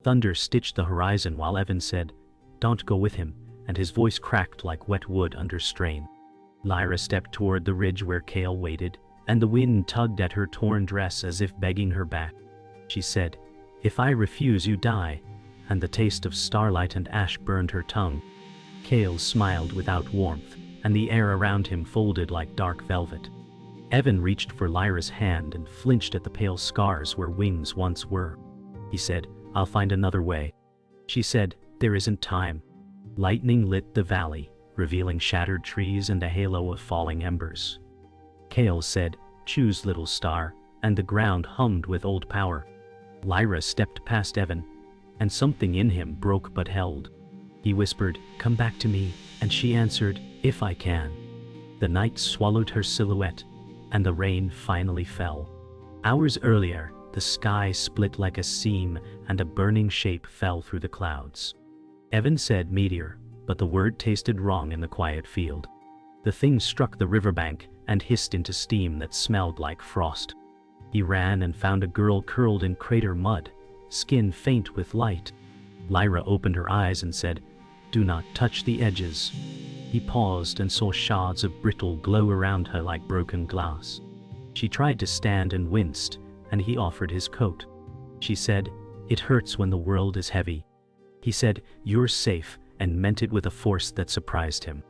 Thunder stitched the horizon while Evan said, "Don't go with him," and his voice cracked like wet wood under strain. Lyra stepped toward the ridge where Kale waited, and the wind tugged at her torn dress as if begging her back. She said, "If I refuse, you die," and the taste of starlight and ash burned her tongue. Kale smiled without warmth, and the air around him folded like dark velvet. Evan reached for Lyra's hand and flinched at the pale scars where wings once were. He said, "I'll find another way." She said, "There isn't time." Lightning lit the valley, revealing shattered trees and a halo of falling embers. Kale said, "Choose, little star," and the ground hummed with old power. Lyra stepped past Evan, and something in him broke but held. He whispered, "Come back to me," and she answered, "If I can." The night swallowed her silhouette, and the rain finally fell. Hours earlier, the sky split like a seam, and a burning shape fell through the clouds. Evan said meteor, but the word tasted wrong in the quiet field. The thing struck the riverbank and hissed into steam that smelled like frost. He ran and found a girl curled in crater mud, skin faint with light. Lyra opened her eyes and said, "Do not touch the edges." He paused and saw shards of brittle glow around her like broken glass. She tried to stand and winced, and he offered his coat. She said, "It hurts when the world is heavy." He said, "You're safe," and meant it with a force that surprised him.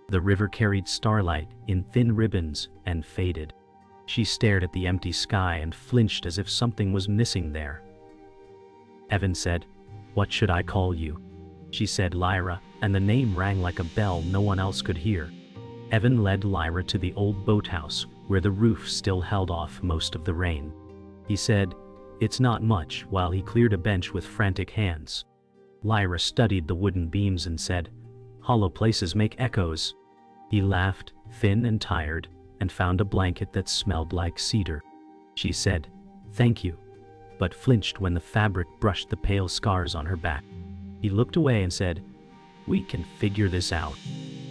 The river carried starlight in thin ribbons and faded. She stared at the empty sky and flinched as if something was missing there. Evan said, "What should I call you?" She said Lyra, and the name rang like a bell no one else could hear. Evan led Lyra to the old boathouse, where the roof still held off most of the rain. He said, "It's not much," while he cleared a bench with frantic hands. Lyra studied the wooden beams and said, "Hollow places make echoes." He laughed, thin and tired, and found a blanket that smelled like cedar. She said, "Thank you," but flinched when the fabric brushed the pale scars on her back. He looked away and said, "We can figure this out."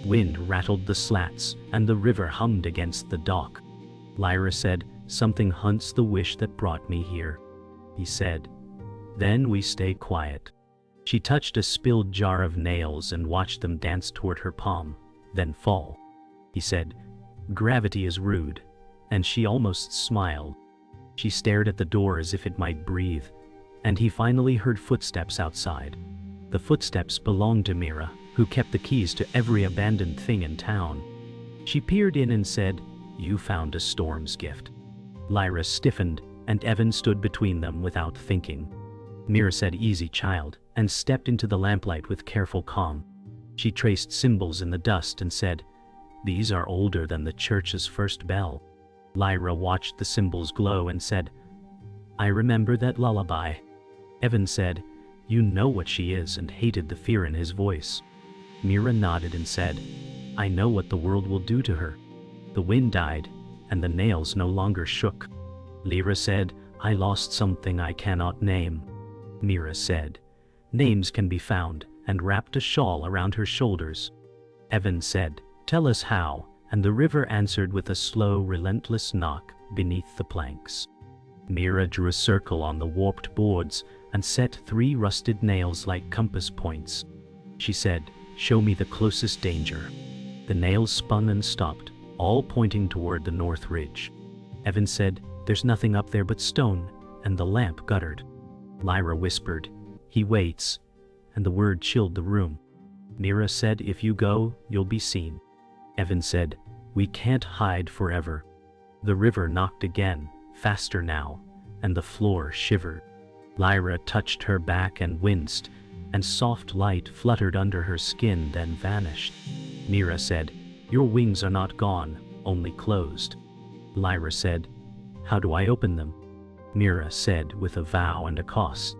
Wind rattled the slats, and the river hummed against the dock. Lyra said, "Something hunts the wish that brought me here." He said, "Then we stay quiet." She touched a spilled jar of nails and watched them dance toward her palm, then fall. He said, "Gravity is rude," and she almost smiled. She stared at the door as if it might breathe, and he finally heard footsteps outside. The footsteps belonged to Mira, who kept the keys to every abandoned thing in town. She peered in and said, "You found a storm's gift." Lyra stiffened, and Evan stood between them without thinking. Mira said, "Easy, child," and stepped into the lamplight with careful calm. She traced symbols in the dust and said, "These are older than the church's first bell." Lyra watched the symbols glow and said, "I remember that lullaby." Evan said, "You know what she is," and hated the fear in his voice. Mira nodded and said, "I know what the world will do to her." The wind died, and the nails no longer shook. Lyra said, "I lost something I cannot name." Mira said, "Names can be found," and wrapped a shawl around her shoulders. Evan said, "Tell us how," and the river answered with a slow, relentless knock beneath the planks. Mira drew a circle on the warped boards and set 3 rusted nails like compass points. She said, "Show me the closest danger." The nails spun and stopped, all pointing toward the north ridge. Evan said, "There's nothing up there but stone," and the lamp guttered. Lyra whispered, "He waits," and the word chilled the room. Mira said, "If you go, you'll be seen." Evan said, "We can't hide forever." The river knocked again, faster now, and the floor shivered. Lyra touched her back and winced, and soft light fluttered under her skin, then vanished. Mira said, "Your wings are not gone, only closed." Lyra said, "How do I open them?" Mira said, "With a vow and a cost."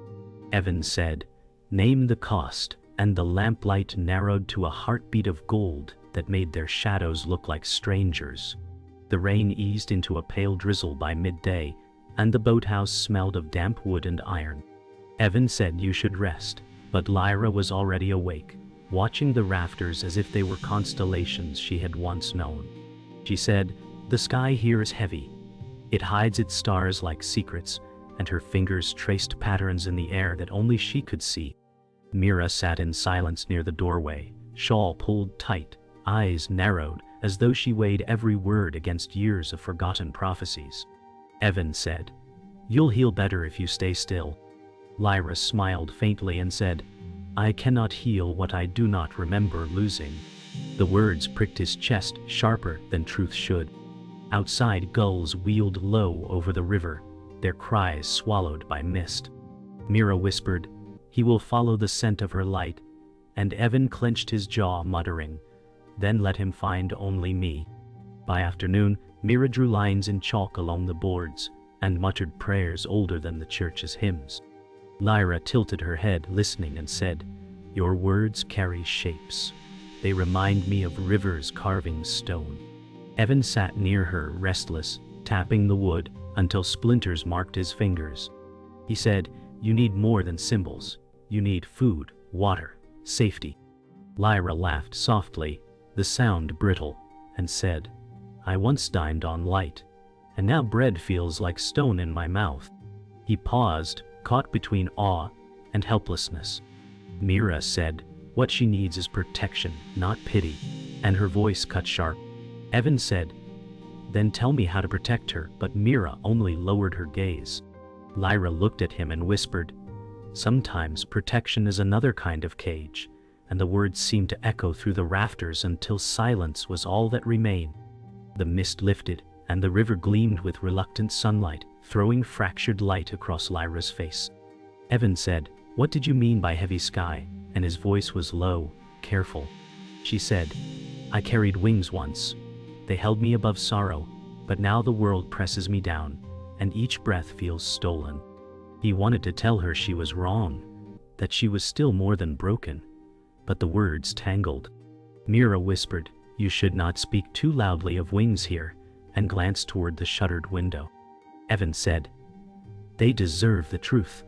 Evan said, "Name the cost," and the lamplight narrowed to a heartbeat of gold that made their shadows look like strangers. The rain eased into a pale drizzle by midday, and the boathouse smelled of damp wood and iron. Evan said, "You should rest," but Lyra was already awake, watching the rafters as if they were constellations she had once known. She said, "The sky here is heavy. It hides its stars like secrets, and her fingers traced patterns in the air that only she could see. Mira sat in silence near the doorway, shawl pulled tight, eyes narrowed, as though she weighed every word against years of forgotten prophecies. Evan said, "You'll heal better if you stay still." Lyra smiled faintly and said, "I cannot heal what I do not remember losing." The words pricked his chest sharper than truth should. Outside, gulls wheeled low over the river, their cries swallowed by mist. Mira whispered, "He will follow the scent of her light," and Evan clenched his jaw, muttering, "Then let him find only me." By afternoon, Mira drew lines in chalk along the boards and muttered prayers older than the church's hymns. Lyra tilted her head, listening, and said, "Your words carry shapes. They remind me of rivers carving stone." Evan sat near her, restless, tapping the wood until splinters marked his fingers. He said, "You need more than symbols. You need food, water, safety." Lyra laughed softly, the sound brittle, and said, "I once dined on light, and now bread feels like stone in my mouth." He paused, caught between awe and helplessness. Mira said, "What she needs is protection, not pity," and her voice cut sharp. Evan said, "Then tell me how to protect her," but Mira only lowered her gaze. Lyra looked at him and whispered, "Sometimes protection is another kind of cage," and the words seemed to echo through the rafters until silence was all that remained. The mist lifted, and the river gleamed with reluctant sunlight, throwing fractured light across Lyra's face. Evan said, "What did you mean by heavy sky?" and his voice was low, careful. She said, "I carried wings once. They held me above sorrow, but now the world presses me down, and each breath feels stolen." He wanted to tell her she was wrong, that she was still more than broken, but the words tangled. Mira whispered, "You should not speak too loudly of wings here," and glanced toward the shuttered window. Evan said, "They deserve the truth."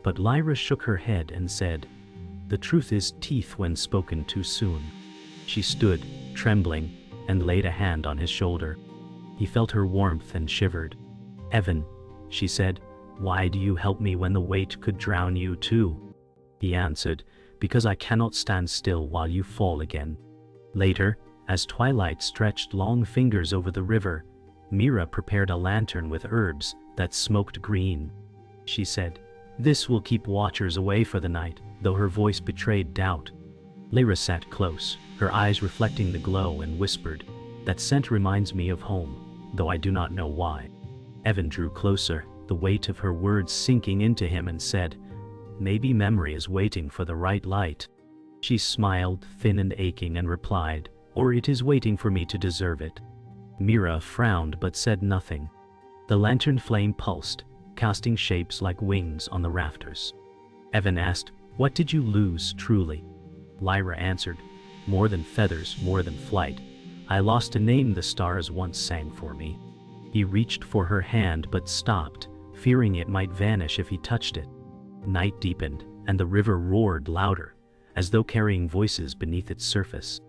But Lyra shook her head and said, "The truth is teeth when spoken too soon." She stood, trembling, and laid a hand on his shoulder. He felt her warmth and shivered. "Evan," she said, "why do you help me when the weight could drown you too?" He answered, "Because I cannot stand still while you fall again." Later, as twilight stretched long fingers over the river, Mira prepared a lantern with herbs that smoked green. She said, "This will keep watchers away for the night," though her voice betrayed doubt. Lyra sat close, her eyes reflecting the glow, and whispered, "That scent reminds me of home, though I do not know why." Evan drew closer, the weight of her words sinking into him, and said, "Maybe memory is waiting for the right light." She smiled, thin and aching, and replied, "Or it is waiting for me to deserve it." Mira frowned but said nothing. The lantern flame pulsed, casting shapes like wings on the rafters. Evan asked, "What did you lose, truly?" Lyra answered, "More than feathers, more than flight. I lost a name the stars once sang for me." He reached for her hand but stopped, fearing it might vanish if he touched it. Night deepened, and the river roared louder, as though carrying voices beneath its surface.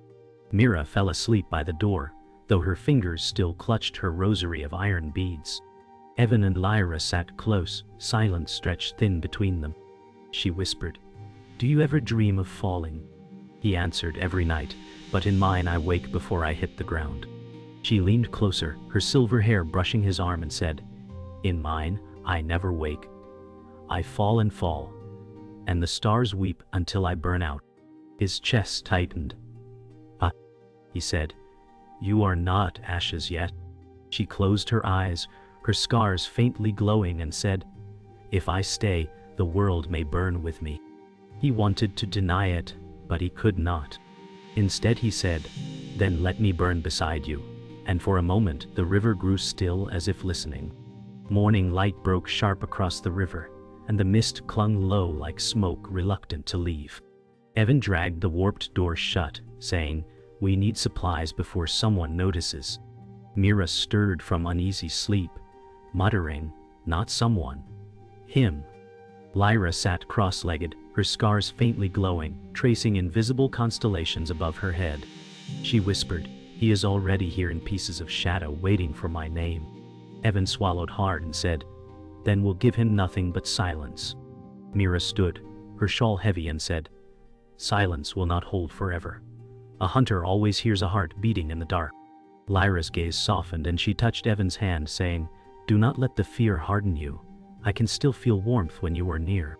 Mira fell asleep by the door, though her fingers still clutched her rosary of iron beads. Evan and Lyra sat close, silence stretched thin between them. She whispered, "Do you ever dream of falling?" He answered, "Every night, but in mine I wake before I hit the ground." She leaned closer, her silver hair brushing his arm, and said, "In mine, I never wake. I fall and fall, and the stars weep until I burn out." His chest tightened. "Ah," he said, "you are not ashes yet." She closed her eyes, her scars faintly glowing, and said, "If I stay, the world may burn with me." He wanted to deny it, but he could not. Instead he said, "Then let me burn beside you." And for a moment the river grew still, as if listening. Morning light broke sharp across the river, and the mist clung low like smoke, reluctant to leave. Evan dragged the warped door shut, saying, "We need supplies before someone notices." Mira stirred from uneasy sleep, muttering, "Not someone. Him." Lyra sat cross-legged, her scars faintly glowing, tracing invisible constellations above her head. She whispered, "He is already here in pieces of shadow, waiting for my name." Evan swallowed hard and said, Then we'll give him nothing but silence." Mira stood, her shawl heavy, and said, "Silence will not hold forever. A hunter always hears a heart beating in the dark." Lyra's gaze softened and she touched Evan's hand, saying, "Do not let the fear harden you. I can still feel warmth when you are near."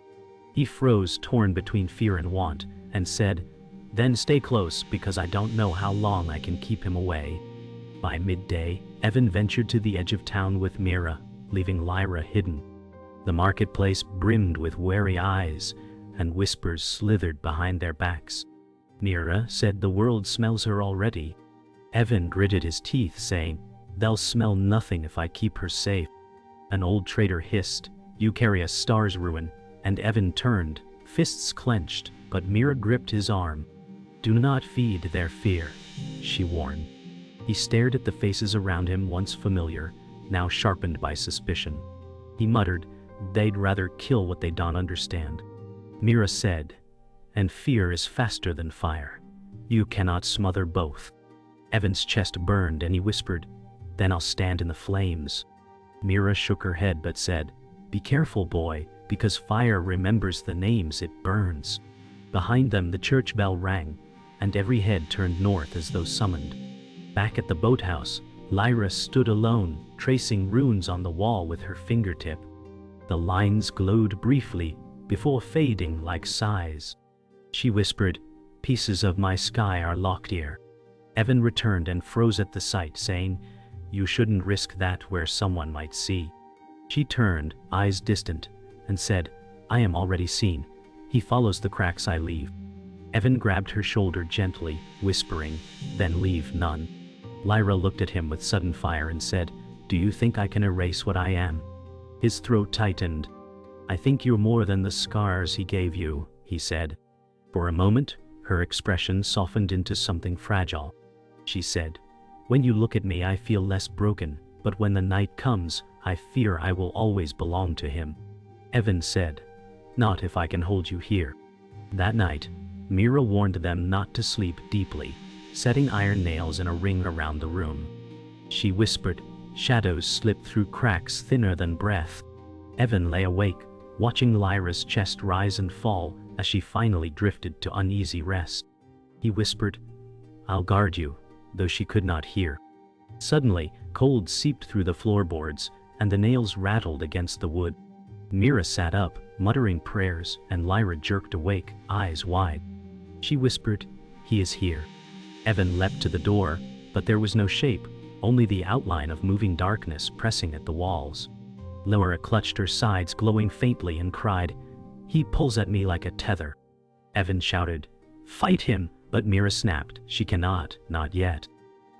He froze, torn between fear and want, and said, "Then stay close, because I don't know how long I can keep him away." By midday, Evan ventured to the edge of town with Mira, leaving Lyra hidden. The marketplace brimmed with wary eyes, and whispers slithered behind their backs. Mira said, "The world smells her already." Evan gritted his teeth, saying, "They'll smell nothing if I keep her safe." An old trader hissed, "You carry a star's ruin," and Evan turned, fists clenched, but Mira gripped his arm. "Do not feed their fear," she warned. He stared at the faces around him, once familiar, now sharpened by suspicion. He muttered, "They'd rather kill what they don't understand." Mira said, "And fear is faster than fire. You cannot smother both." Evan's chest burned and he whispered, "Then I'll stand in the flames." Mira shook her head but said, "Be careful, boy, because fire remembers the names it burns." Behind them the church bell rang, and every head turned north as though summoned. Back at the boathouse, Lyra stood alone, tracing runes on the wall with her fingertip. The lines glowed briefly, before fading like sighs. She whispered, "Pieces of my sky are locked here." Evan returned and froze at the sight, saying, "You shouldn't risk that where someone might see." She turned, eyes distant, and said, "I am already seen. He follows the cracks I leave." Evan grabbed her shoulder gently, whispering, "Then leave none." Lyra looked at him with sudden fire and said, "Do you think I can erase what I am?" His throat tightened. "I think you're more than the scars he gave you," he said. For a moment, her expression softened into something fragile. She said, "When you look at me I feel less broken, but when the night comes, I fear I will always belong to him." Evan said, "Not if I can hold you here." That night, Mira warned them not to sleep deeply, setting iron nails in a ring around the room. She whispered, shadows slipped through cracks thinner than breath. Evan lay awake, watching Lyra's chest rise and fall as she finally drifted to uneasy rest. He whispered, "I'll guard you," though she could not hear. Suddenly, cold seeped through the floorboards, and the nails rattled against the wood. Mira sat up, muttering prayers, and Lyra jerked awake, eyes wide. She whispered, "He is here." Evan leapt to the door, but there was no shape, only the outline of moving darkness pressing at the walls. Lyra clutched her sides, glowing faintly, and cried, "He pulls at me like a tether." Evan shouted, "Fight him!" but Mira snapped, "She cannot, not yet."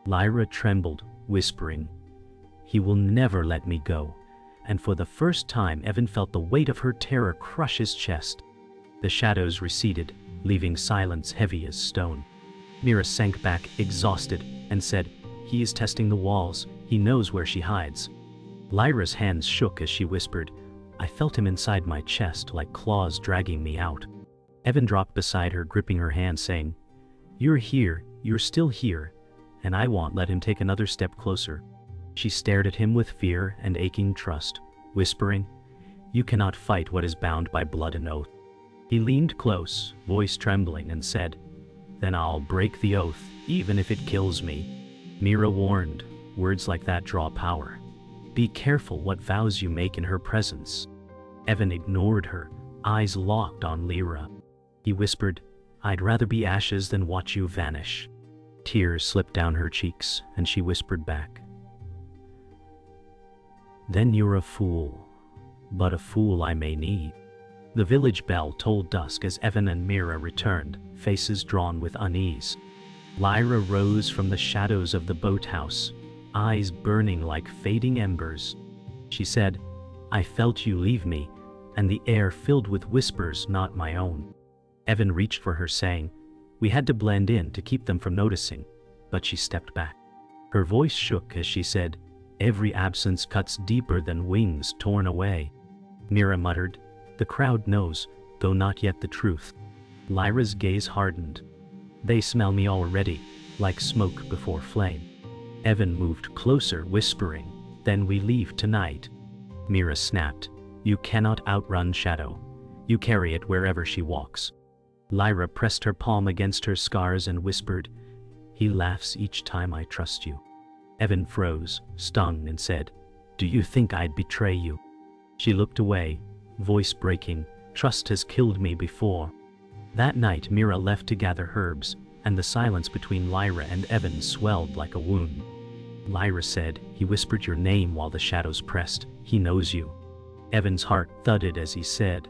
Lyra trembled, whispering, "He will never let me go." And for the first time Evan felt the weight of her terror crush his chest. The shadows receded, leaving silence heavy as stone. Mira sank back, exhausted, and said, "He is testing the walls. He knows where she hides." Lyra's hands shook as she whispered, "I felt him inside my chest like claws dragging me out." Evan dropped beside her, gripping her hand, saying, "You're here, you're still here, and I won't let him take another step closer." She stared at him with fear and aching trust, whispering, "You cannot fight what is bound by blood and oath." He leaned close, voice trembling, and said, "Then I'll break the oath, even if it kills me." Mira warned, "Words like that draw power. Be careful what vows you make in her presence." Evan ignored her, eyes locked on Lyra. He whispered, "I'd rather be ashes than watch you vanish." Tears slipped down her cheeks, and she whispered back, "Then you're a fool, but a fool I may need." The village bell tolled dusk as Evan and Mira returned, faces drawn with unease. Lyra rose from the shadows of the boathouse, eyes burning like fading embers. She said, "I felt you leave me, and the air filled with whispers not my own." Evan reached for her, saying, "We had to blend in to keep them from noticing," but she stepped back. Her voice shook as she said, "Every absence cuts deeper than wings torn away." Mira muttered, "The crowd knows, though not yet the truth." Lyra's gaze hardened. "They smell me already, like smoke before flame." Evan moved closer, whispering, "Then we leave tonight." Mira snapped, You cannot outrun shadow. You carry it wherever she walks. Lyra pressed her palm against her scars and whispered, "He laughs each time I trust you." Evan froze, stung, and said, "Do you think I'd betray you?" She looked away, voice breaking. "Trust has killed me before." That night Mira left to gather herbs, and the silence between Lyra and Evan swelled like a wound. Lyra said, "He whispered your name while the shadows pressed. He knows you." Evan's heart thudded as he said,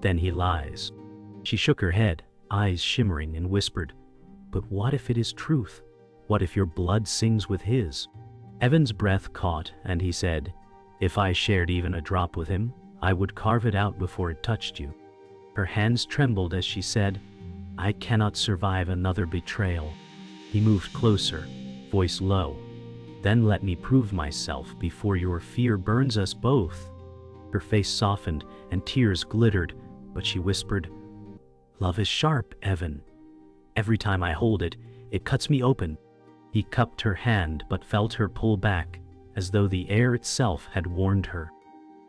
"Then he lies." She shook her head, eyes shimmering, and whispered, "But what if it is truth? What if your blood sings with his?" Evan's breath caught, and he said, "If I shared even a drop with him, I would carve it out before it touched you." Her hands trembled as she said, "I cannot survive another betrayal." He moved closer, voice low, "Then let me prove myself before your fear burns us both." Her face softened and tears glittered, but she whispered, "Love is sharp, Evan. Every time I hold it, it cuts me open." He cupped her hand but felt her pull back, as though the air itself had warned her.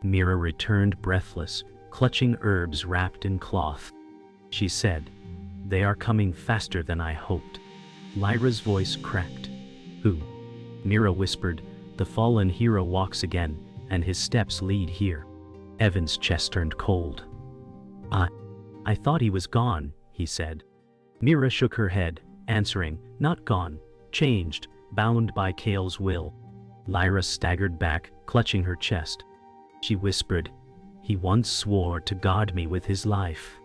Mira returned breathless, clutching herbs wrapped in cloth. She said, "They are coming faster than I hoped." Lyra's voice cracked. "Who?" Mira whispered, "The fallen hero walks again, and his steps lead here." Evan's chest turned cold. I thought he was gone," he said. Mira shook her head, answering, "Not gone, changed, bound by Kale's will." Lyra staggered back, clutching her chest. She whispered, "He once swore to guard me with his life."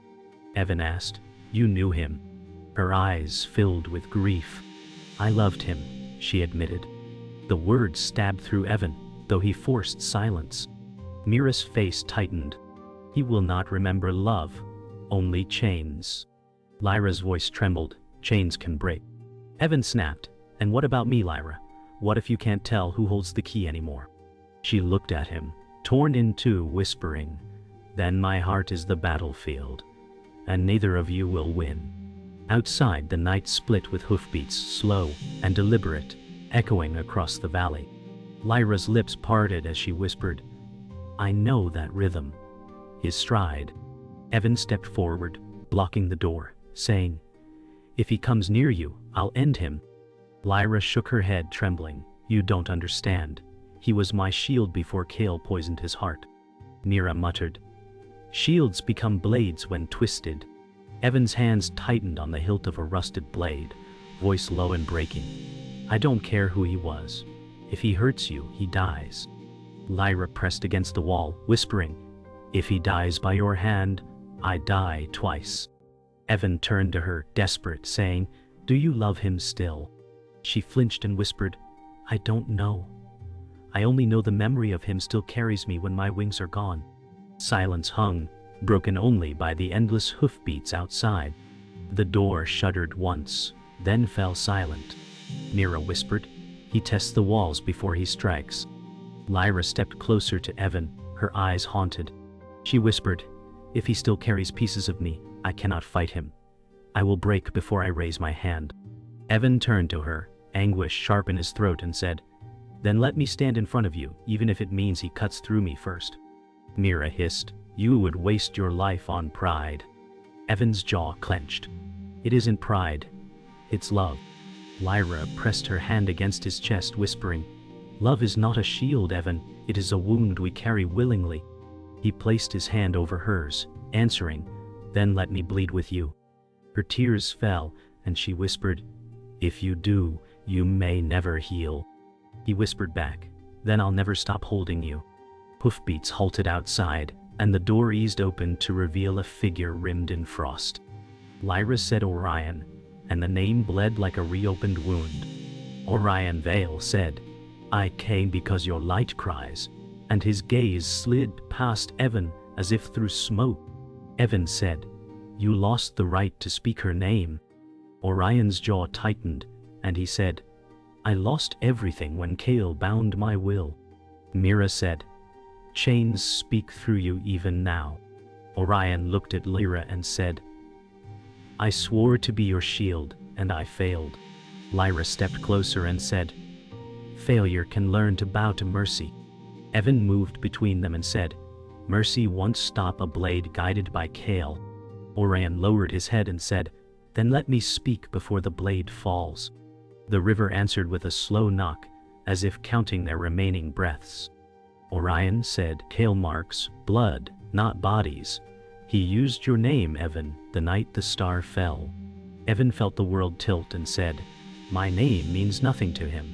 Evan asked, "You knew him?" Her eyes filled with grief. "I loved him," she admitted. The words stabbed through Evan, though he forced silence. Mira's face tightened. "He will not remember love, only chains." Lyra's voice trembled. "Chains can break." Evan snapped, "And what about me, Lyra? What if you can't tell who holds the key anymore?" She looked at him, torn in two, whispering, "Then my heart is the battlefield, and neither of you will win." Outside, the night split with hoofbeats, slow and deliberate, echoing across the valley. Lyra's lips parted as she whispered, "I know that rhythm." His stride. Evan stepped forward, blocking the door, saying, "If he comes near you, I'll end him." Lyra shook her head, trembling. "You don't understand. He was my shield before Kale poisoned his heart." Mira muttered, "Shields become blades when twisted." Evan's hands tightened on the hilt of a rusted blade, voice low and breaking. "I don't care who he was. If he hurts you, he dies." Lyra pressed against the wall, whispering, "If he dies by your hand, I die twice." Evan turned to her, desperate, saying, "Do you love him still?" She flinched and whispered, "I don't know. I only know the memory of him still carries me when my wings are gone." Silence hung, broken only by the endless hoofbeats outside. The door shuddered once, then fell silent. Mira whispered, "He tests the walls before he strikes." Lyra stepped closer to Evan, her eyes haunted. She whispered, "If he still carries pieces of me, I cannot fight him. I will break before I raise my hand." Evan turned to her, anguish sharp in his throat, and said, "Then let me stand in front of you, even if it means he cuts through me first." Mira hissed, "You would waste your life on pride." Evan's jaw clenched. "It isn't pride. It's love." Lyra pressed her hand against his chest, whispering, "Love is not a shield, Evan. It is a wound we carry willingly." He placed his hand over hers, answering, "Then let me bleed with you." Her tears fell, and she whispered, "If you do, you may never heal." He whispered back, "Then I'll never stop holding you." Hoofbeats halted outside, and the door eased open to reveal a figure rimmed in frost. Lyra said Orion, and the name bled like a reopened wound. Orion Vale said, "I came because your light cries," and his gaze slid past Evan as if through smoke. Evan said, "You lost the right to speak her name." Orion's jaw tightened, and he said, "I lost everything when Kale bound my will." Mira said, "Chains speak through you even now." Orion looked at Lyra and said, "I swore to be your shield, and I failed." Lyra stepped closer and said, "Failure can learn to bow to mercy." Evan moved between them and said, Mercy won't stop a blade guided by Kale. Orion lowered his head and said, "Then let me speak before the blade falls." The river answered with a slow knock, as if counting their remaining breaths. Orion said, "Kale marks blood, not bodies. He used your name, Evan, the night the star fell." Evan felt the world tilt and said, "My name means nothing to him."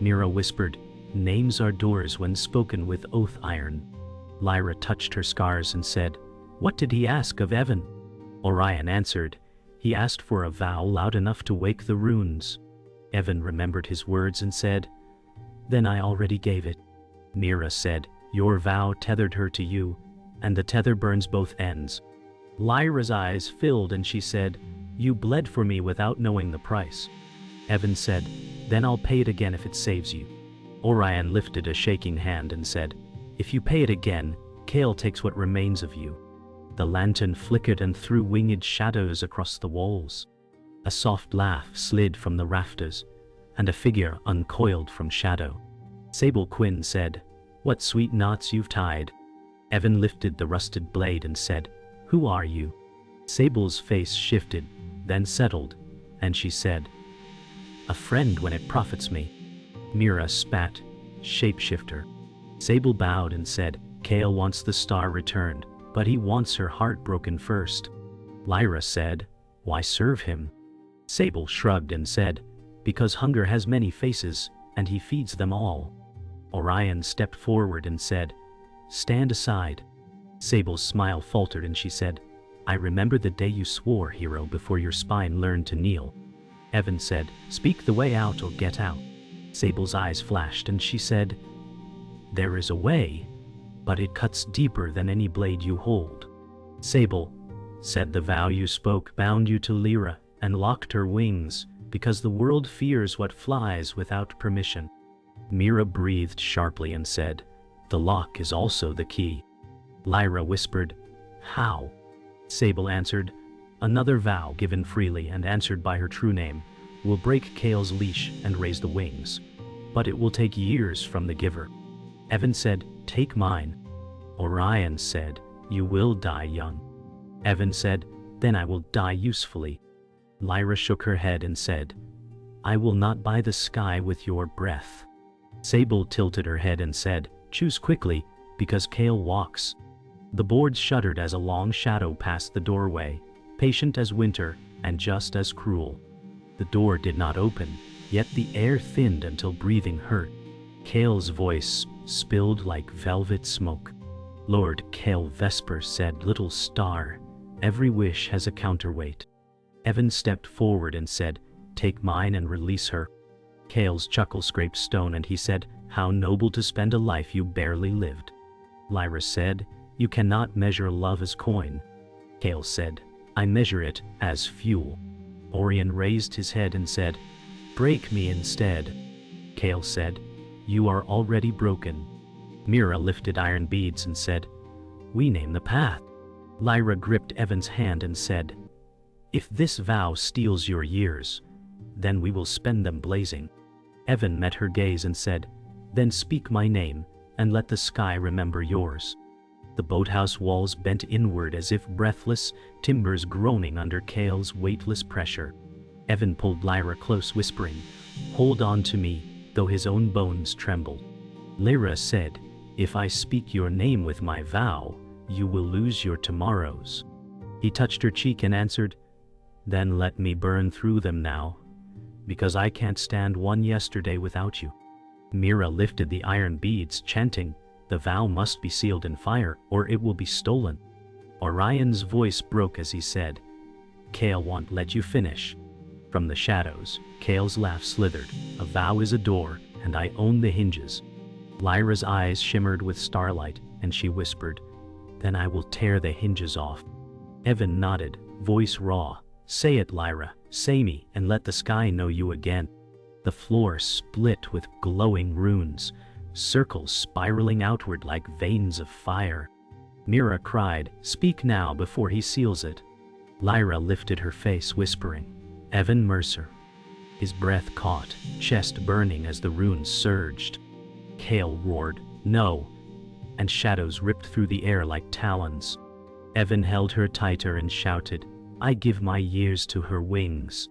Mira whispered, "Names are doors when spoken with oath iron." Lyra touched her scars and said, "What did he ask of Evan?" Orion answered, "He asked for a vow loud enough to wake the runes." Evan remembered his words and said, "Then I already gave it." Mira said, "Your vow tethered her to you, and the tether burns both ends." Lyra's eyes filled and she said, "You bled for me without knowing the price." Evan said, "Then I'll pay it again if it saves you." Orion lifted a shaking hand and said, "If you pay it again, Kale takes what remains of you." The lantern flickered and threw winged shadows across the walls. A soft laugh slid from the rafters, and a figure uncoiled from shadow. Sable Quinn said, "What sweet knots you've tied." Evan lifted the rusted blade and said, "Who are you?" Sable's face shifted, then settled, and she said, "A friend when it profits me." Mira spat, "Shapeshifter." Sable bowed and said, "Kale wants the star returned, but he wants her heart broken first." Lyra said, "Why serve him?" Sable shrugged and said, "Because hunger has many faces, and he feeds them all." Orion stepped forward and said, "Stand aside." Sable's smile faltered and she said, "I remember the day you swore, hero, before your spine learned to kneel." Evan said, "Speak the way out or get out." Sable's eyes flashed and she said, "There is a way, but it cuts deeper than any blade you hold." Sable said, "The vow you spoke bound you to Lyra and locked her wings, because the world fears what flies without permission." Mira breathed sharply and said, "The lock is also the key." Lyra whispered, "How?" Sable answered, "Another vow given freely and answered by her true name will break Kale's leash and raise the wings, but it will take years from the giver." Evan said, "Take mine." Orion said, "You will die young." Evan said, "Then I will die usefully." Lyra shook her head and said, "I will not buy the sky with your breath." Sable tilted her head and said, "Choose quickly, because Kale walks." The boards shuddered as a long shadow passed the doorway, patient as winter and just as cruel. The door did not open, yet the air thinned until breathing hurt. Kale's voice spilled like velvet smoke. "Lord Kale Vesper said, 'Little star, every wish has a counterweight.'" Evan stepped forward and said, "Take mine and release her." Kale's chuckle scraped stone and he said, "How noble to spend a life you barely lived." Lyra said, "You cannot measure love as coin." Kale said, "I measure it as fuel." Orion raised his head and said, "Break me instead." Kale said, "You are already broken." Mira lifted iron beads and said, "We name the path." Lyra gripped Evan's hand and said, "If this vow steals your years, then we will spend them blazing." Evan met her gaze and said, "Then speak my name, and let the sky remember yours." The boathouse walls bent inward as if breathless, timbers groaning under Kale's weightless pressure. Evan pulled Lyra close, whispering, "Hold on to me," though his own bones trembled. Lyra said, "If I speak your name with my vow, you will lose your tomorrows." He touched her cheek and answered, "Then let me burn through them now, because I can't stand one yesterday without you." Mira lifted the iron beads, chanting, "The vow must be sealed in fire, or it will be stolen." Orion's voice broke as he said, "Kale won't let you finish." From the shadows, Kale's laugh slithered. "A vow is a door, and I own the hinges." Lyra's eyes shimmered with starlight, and she whispered, "Then I will tear the hinges off." Evan nodded, voice raw, "Say it, Lyra, say me, and let the sky know you again." The floor split with glowing runes, circles spiraling outward like veins of fire. Mira cried, "Speak now before he seals it." Lyra lifted her face, whispering, "Evan Mercer." His breath caught, chest burning as the runes surged. Kale roared, "No!" and shadows ripped through the air like talons. Evan held her tighter and shouted, "I give my years to her wings."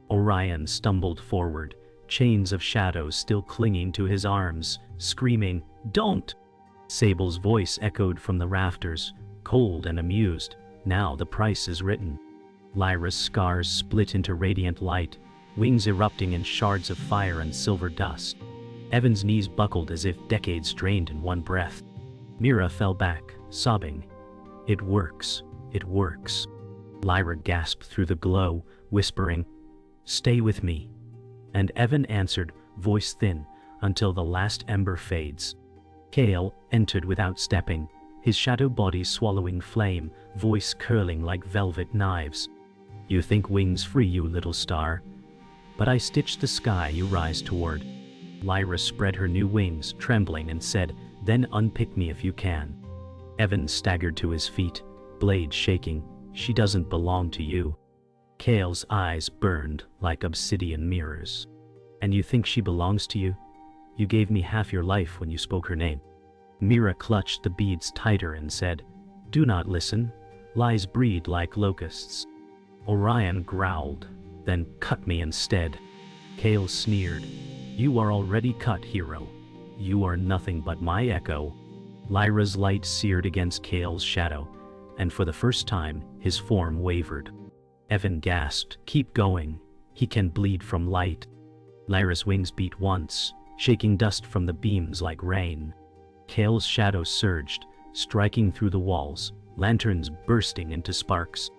Orion stumbled forward, chains of shadows still clinging to his arms, screaming, "Don't!" Sable's voice echoed from the rafters, cold and amused. "Now the price is written." Lyra's scars split into radiant light, wings erupting in shards of fire and silver dust. Evan's knees buckled as if decades drained in one breath. Mira fell back, sobbing. "It works. It works." Lyra gasped through the glow, whispering, "Stay with me." And Evan answered, voice thin, until the last ember fades. Kale entered without stepping, his shadow body swallowing flame, voice curling like velvet knives. "You think wings free you, little star? But I stitched the sky you rise toward." Lyra spread her new wings, trembling, and said, "Then unpick me if you can." Evan staggered to his feet, blade shaking. "She doesn't belong to you." Kale's eyes burned like obsidian mirrors. "And you think she belongs to you? You gave me half your life when you spoke her name." Mira clutched the beads tighter and said, "Do not listen. Lies breed like locusts." Orion growled, "Then cut me instead." Kale sneered, "You are already cut, hero. You are nothing but my echo." Lyra's light seared against Kale's shadow, and for the first time, his form wavered. Evan gasped, "Keep going. He can bleed from light." Lyra's wings beat once, shaking dust from the beams like rain. Kale's shadow surged, striking through the walls, lanterns bursting into sparks.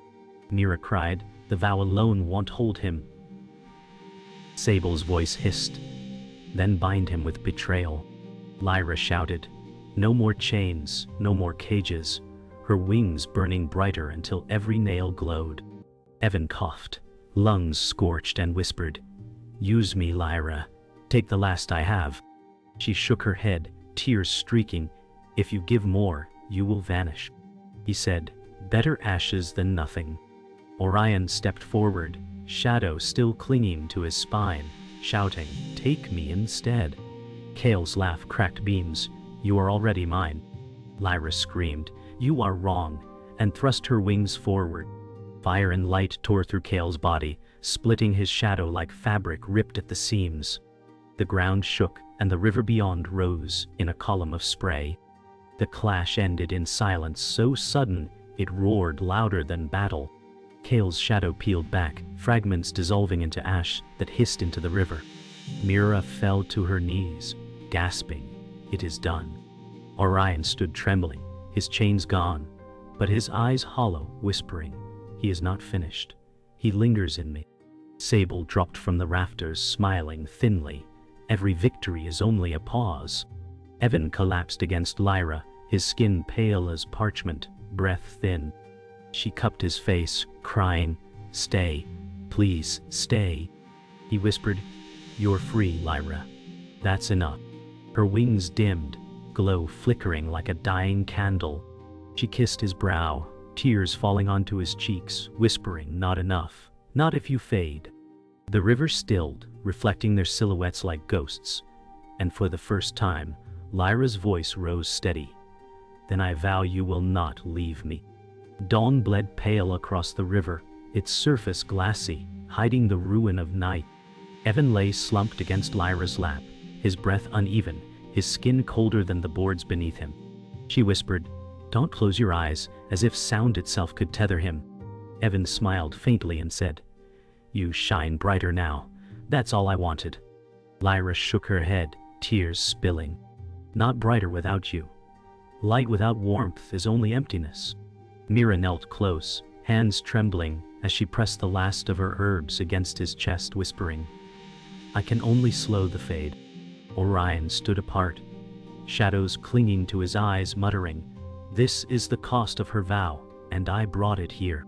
Mira cried, "The vow alone won't hold him." Sable's voice hissed, "Then bind him with betrayal." Lyra shouted, "No more chains, no more cages," her wings burning brighter until every nail glowed. Evan coughed, lungs scorched, and whispered, "Use me, Lyra. Take the last I have." She shook her head, tears streaking. "If you give more, you will vanish." He said, "Better ashes than nothing." Orion stepped forward, shadow still clinging to his spine, shouting, "Take me instead." Kale's laugh cracked beams. "You are already mine." Lyra screamed, "You are wrong," and thrust her wings forward. Fire and light tore through Kale's body, splitting his shadow like fabric ripped at the seams. The ground shook, and the river beyond rose in a column of spray. The clash ended in silence so sudden it roared louder than battle. Kale's shadow peeled back, fragments dissolving into ash that hissed into the river. Mira fell to her knees, gasping, "It is done." Orion stood trembling, his chains gone, but his eyes hollow, whispering, "He is not finished. He lingers in me." Sable dropped from the rafters, smiling thinly. "Every victory is only a pause." Evan collapsed against Lyra, his skin pale as parchment, breath thin. She cupped his face, crying, "Stay, please, stay." He whispered, "You're free, Lyra. That's enough." Her wings dimmed, glow flickering like a dying candle. She kissed his brow, tears falling onto his cheeks, whispering, "Not enough. Not if you fade." The river stilled, reflecting their silhouettes like ghosts, and for the first time, Lyra's voice rose steady. "Then I vow you will not leave me." Dawn bled pale across the river, its surface glassy, hiding the ruin of night. Evan lay slumped against Lyra's lap, his breath uneven, his skin colder than the boards beneath him. She whispered, "Don't close your eyes," as if sound itself could tether him. Evan smiled faintly and said, "You shine brighter now. That's all I wanted." Lyra shook her head, tears spilling. "Not brighter without you. Light without warmth is only emptiness." Mira knelt close, hands trembling as she pressed the last of her herbs against his chest, whispering, "I can only slow the fade." Orion stood apart, shadows clinging to his eyes, muttering, "This is the cost of her vow, and I brought it here."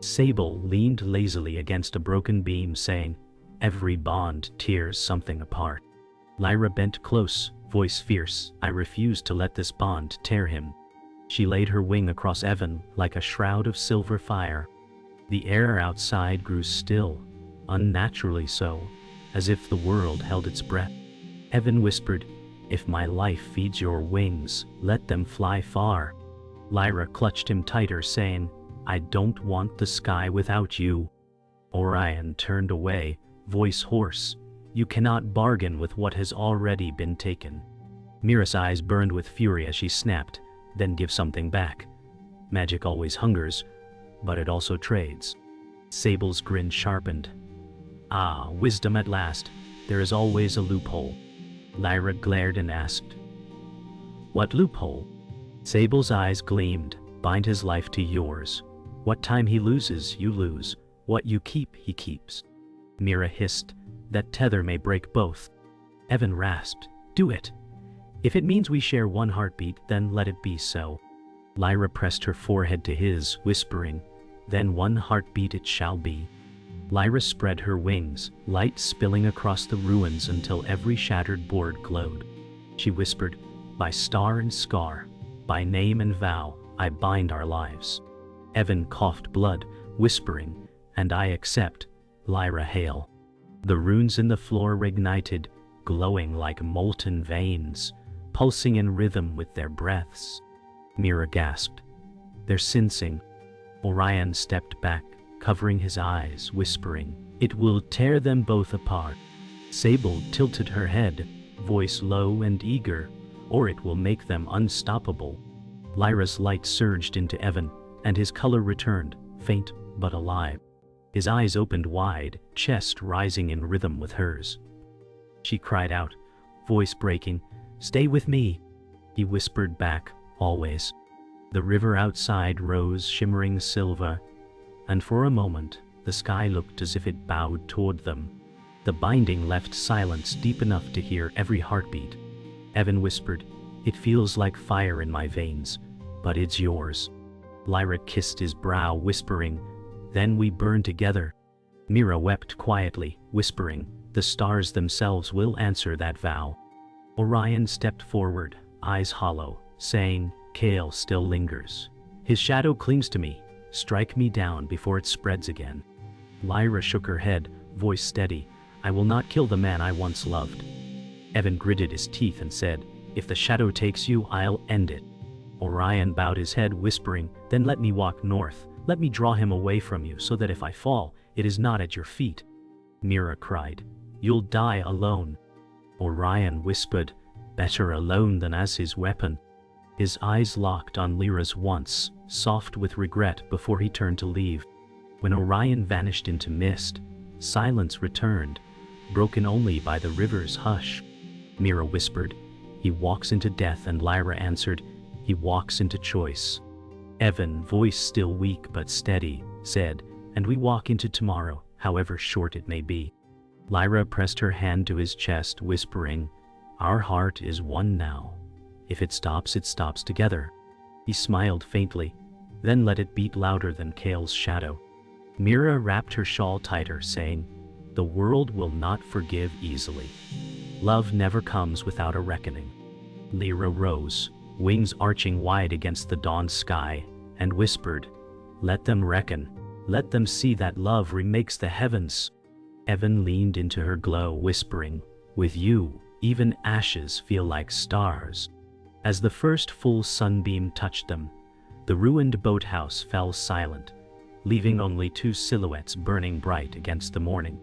Sable leaned lazily against a broken beam, saying, "Every bond tears something apart." Lyra bent close, voice fierce, "I refuse to let this bond tear him." She laid her wing across Evan like a shroud of silver fire. The air outside grew still, unnaturally so, as if the world held its breath. Evan whispered, If my life feeds your wings, let them fly far. Lyra clutched him tighter, saying, I don't want the sky without you. Orion turned away, voice hoarse. You cannot bargain with what has already been taken. Mira's eyes burned with fury as she snapped, then give something back. Magic always hungers, but it also trades. Sable's grin sharpened. Ah, wisdom at last. There is always a loophole. Lyra glared and asked, What loophole? Sable's eyes gleamed. Bind his life to yours. What time he loses, you lose. What you keep, he keeps. Mira hissed, That tether may break both. Evan rasped, Do it. If it means we share one heartbeat, then let it be so. Lyra pressed her forehead to his, whispering, Then one heartbeat it shall be. Lyra spread her wings, light spilling across the ruins until every shattered board glowed. She whispered, By star and scar, by name and vow, I bind our lives. Evan coughed blood, whispering, And I accept. Lyra, hail. The runes in the floor ignited, glowing like molten veins, pulsing in rhythm with their breaths. Mira gasped. They're sensing. Orion stepped back, covering his eyes, whispering, It will tear them both apart. Sable tilted her head, voice low and eager, Or it will make them unstoppable. Lyra's light surged into Evan, and his color returned, faint but alive. His eyes opened wide, chest rising in rhythm with hers. She cried out, voice breaking, Stay with me. He whispered back, Always. The river outside rose shimmering silver, and for a moment the sky looked as if it bowed toward them. The binding left silence deep enough to hear every heartbeat. Evan whispered, It feels like fire in my veins, but it's yours. Lyra kissed his brow, whispering, Then we burn together. Mira wept quietly, whispering, The stars themselves will answer that vow. Orion stepped forward, eyes hollow, saying, Kale still lingers. His shadow clings to me. Strike me down before it spreads again. Lyra shook her head, voice steady, I will not kill the man I once loved. Evan gritted his teeth and said, If the shadow takes you, I'll end it. Orion bowed his head, whispering, Then let me walk north. Let me draw him away from you so that if I fall, it is not at your feet. Mira cried, You'll die alone. Orion whispered, Better alone than as his weapon. His eyes locked on Lyra's once, soft with regret before he turned to leave. When Orion vanished into mist, silence returned, broken only by the river's hush. Mira whispered, He walks into death, and Lyra answered, He walks into choice. Evan, voice still weak but steady, said, And we walk into tomorrow, however short it may be. Lyra pressed her hand to his chest, whispering, Our heart is one now. If it stops together. He smiled faintly, then let it beat louder than Kale's shadow. Mira wrapped her shawl tighter, saying, The world will not forgive easily. Love never comes without a reckoning. Lyra rose, wings arching wide against the dawn sky, and whispered, Let them reckon. Let them see that love remakes the heavens. Evan leaned into her glow, whispering, With you, even ashes feel like stars. As the first full sunbeam touched them, the ruined boathouse fell silent, leaving only two silhouettes burning bright against the morning.